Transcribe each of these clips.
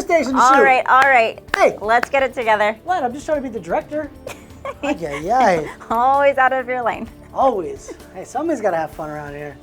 Newstation shoot. All right. Hey. Let's get it together. What? I'm just trying to be the director. Ay. Always out of your lane. Always. Hey, somebody's got to have fun around here.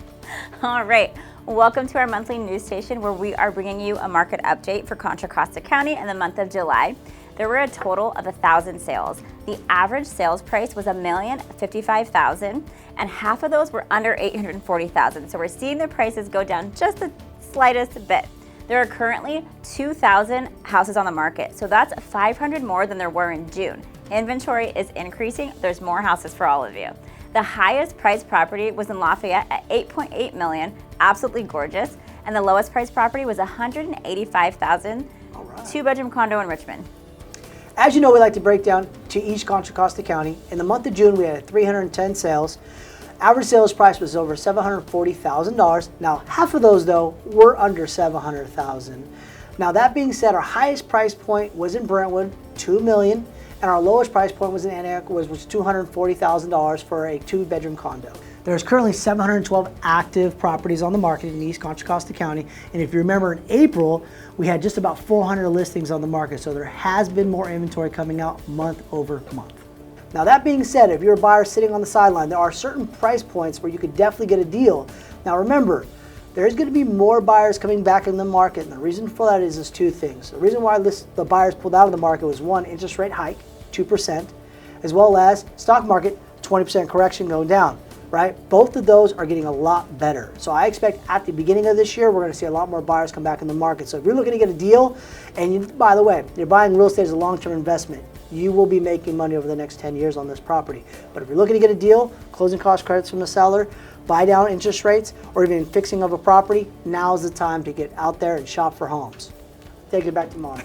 All right. Welcome to our monthly news station where we are bringing you a market update for Contra Costa County in the month of July. There were a total of 1,000 sales. The average sales price was $1,055,000, and half of those were under $840,000. So we're seeing the prices go down just the slightest bit. There are currently 2,000 houses on the market, so that's 500 more than there were in June. Inventory is increasing. There's more houses for all of you. The highest priced property was in Lafayette at $8.8 million, absolutely gorgeous, and the lowest priced property was $185,000, two-bedroom condo in Richmond. As you know, we like to break down to each Contra Costa County. In the month of June, we had 310 sales. Average sales price was over $740,000. Now, half of those, though, were under $700,000. Now, that being said, our highest price point was in Brentwood, $2 million, and our lowest price point was in Antioch, was $240,000 for a two-bedroom condo. There's currently 712 active properties on the market in East Contra Costa County, and if you remember in April, we had just about 400 listings on the market, so there has been more inventory coming out month over month. Now that being said, if you're a buyer sitting on the sideline, there are certain price points where you could definitely get a deal. Now remember, there's going to be more buyers coming back in the market, and the reason for that is two things. The reason why the buyers pulled out of the market was one, interest rate hike, 2%, as well as stock market, 20% correction going down. Right? Both of those are getting a lot better. So I expect at the beginning of this year, we're going to see a lot more buyers come back in the market. So if you're looking to get a deal, and by the way, you're buying real estate as a long-term investment, you will be making money over the next 10 years on this property. But if you're looking to get a deal, closing cost credits from the seller, buy down interest rates, or even fixing of a property, now's the time to get out there and shop for homes. Take it back to Mom.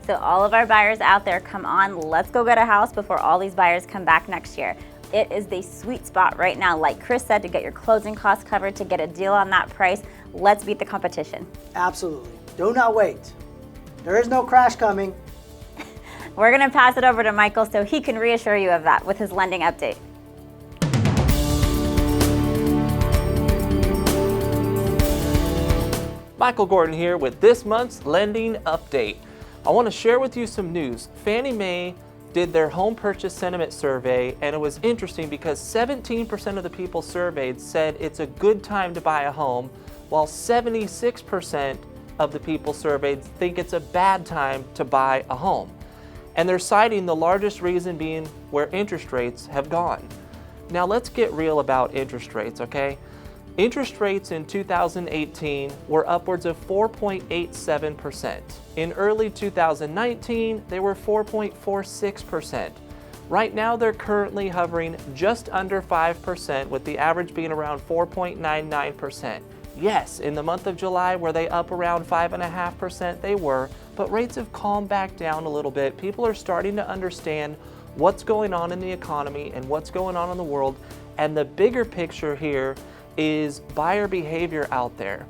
So all of our buyers out there, come on, let's go get a house before all these buyers come back next year. It is the sweet spot right now, like Chris said, to get your closing costs covered, to get a deal on that price. Let's beat the competition. Absolutely. Do not wait. There is no crash coming. We're going to pass it over to Michael so he can reassure you of that with his lending update. Michael Gordon here with this month's lending update. I want to share with you some news. Fannie Mae did their home purchase sentiment survey, and it was interesting because 17% of the people surveyed said it's a good time to buy a home, while 76% of the people surveyed think it's a bad time to buy a home. And they're citing the largest reason being where interest rates have gone. Now let's get real about interest rates, okay? Interest rates in 2018 were upwards of 4.87%. In early 2019, they were 4.46%. Right now, they're currently hovering just under 5%, with the average being around 4.99%. Yes, in the month of July, were they up around 5.5%? They were, but rates have calmed back down a little bit. People are starting to understand what's going on in the economy and what's going on in the world, and the bigger picture here is buyer behavior out there.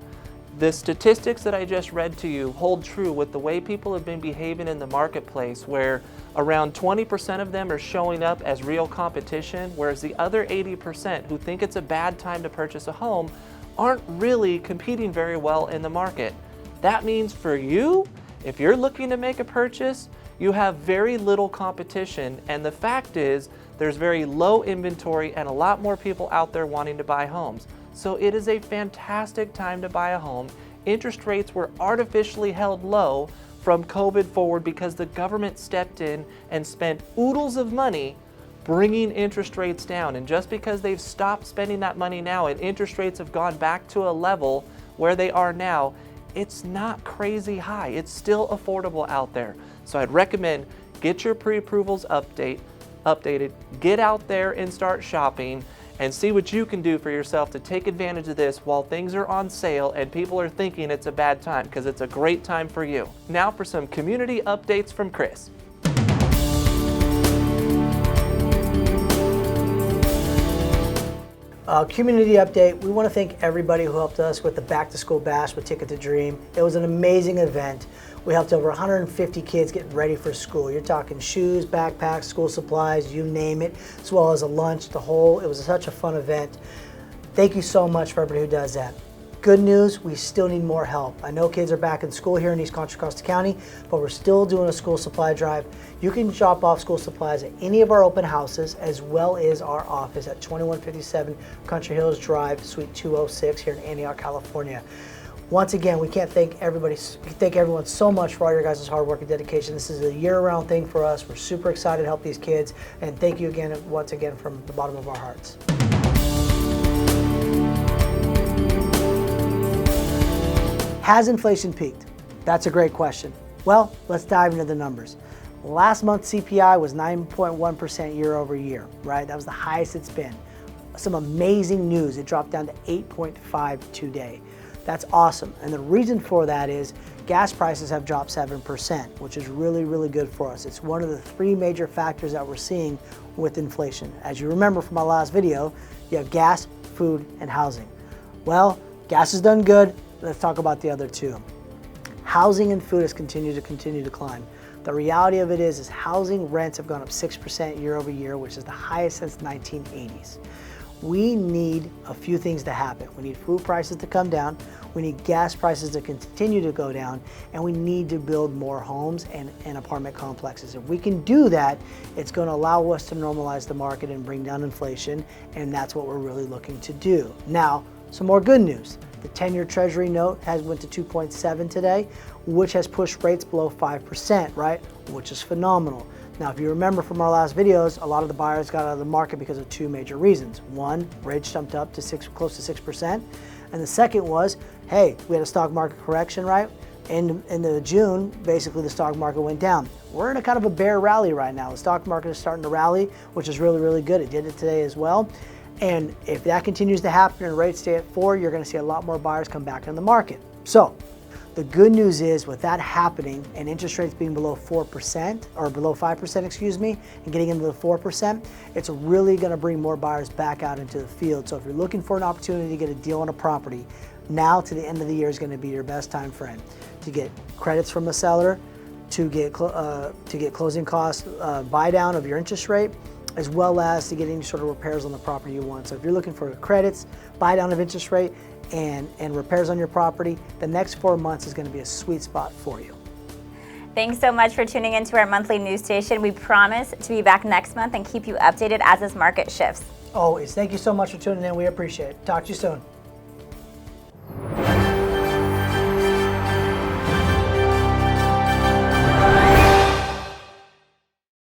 The statistics that I just read to you hold true with the way people have been behaving in the marketplace, where around 20% of them are showing up as real competition, whereas the other 80% who think it's a bad time to purchase a home aren't really competing very well in the market. That means for you, if you're looking to make a purchase, you have very little competition, and the fact is there's very low inventory and a lot more people out there wanting to buy homes. So it is a fantastic time to buy a home. Interest rates were artificially held low from COVID forward because the government stepped in and spent oodles of money bringing interest rates down. And just because they've stopped spending that money now and interest rates have gone back to a level where they are now, it's not crazy high. It's still affordable out there. So I'd recommend get your pre-approvals updated, get out there and start shopping, and see what you can do for yourself to take advantage of this while things are on sale and people are thinking it's a bad time, because it's a great time for you. Now for some community updates from Chris. Community update. We want to thank everybody who helped us with the Back to School Bash with Ticket to Dream. It was an amazing event. We helped over 150 kids get ready for school. You're talking shoes, backpacks, school supplies, you name it, as well as a lunch, it was such a fun event. Thank you so much for everybody who does that. Good news, we still need more help. I know kids are back in school here in East Contra Costa County, but we're still doing a school supply drive. You can drop off school supplies at any of our open houses, as well as our office at 2157 Country Hills Drive, Suite 206 here in Antioch, California. Once again, we can't thank everyone so much for all your guys' hard work and dedication. This is a year-round thing for us. We're super excited to help these kids, and thank you again, once again, from the bottom of our hearts. Has inflation peaked? That's a great question. Well, let's dive into the numbers. Last month CPI was 9.1% year over year, right? That was the highest it's been. Some amazing news. It dropped down to 8.5 today. That's awesome. And the reason for that is gas prices have dropped 7%, which is really, really good for us. It's one of the three major factors that we're seeing with inflation. As you remember from my last video, you have gas, food, and housing. Well, gas has done good. Let's talk about the other two. Housing and food has continued to climb. The reality of it is housing rents have gone up 6% year over year, which is the highest since the 1980s. We need a few things to happen. We need food prices to come down, we need gas prices to continue to go down, and we need to build more homes and apartment complexes. If we can do that, it's going to allow us to normalize the market and bring down inflation, and that's what we're really looking to do. Now, some more good news. The 10-year Treasury note went to 2.7 today, which has pushed rates below 5%, right? Which is phenomenal. Now, if you remember from our last videos, a lot of the buyers got out of the market because of two major reasons. One, rates jumped up to close to 6%. And the second was, hey, we had a stock market correction, right? In the June, basically the stock market went down. We're in a kind of a bear rally right now. The stock market is starting to rally, which is really, really good. It did it today as well. And if that continues to happen and rates stay at 4, you're going to see a lot more buyers come back in the market. So the good news is with that happening and interest rates being below 4% or below 5%, excuse me, and getting into the 4%, it's really going to bring more buyers back out into the field. So if you're looking for an opportunity to get a deal on a property, now to the end of the year is going to be your best time frame to get credits from a seller, to get closing costs buy down of your interest rate, as well as to get any sort of repairs on the property you want. So if you're looking for credits, buy down of interest rate, and repairs on your property, the next 4 months is going to be a sweet spot for you. Thanks so much for tuning into our monthly news station. We promise to be back next month and keep you updated as this market shifts. Always. Thank you so much for tuning in. We appreciate it. Talk to you soon.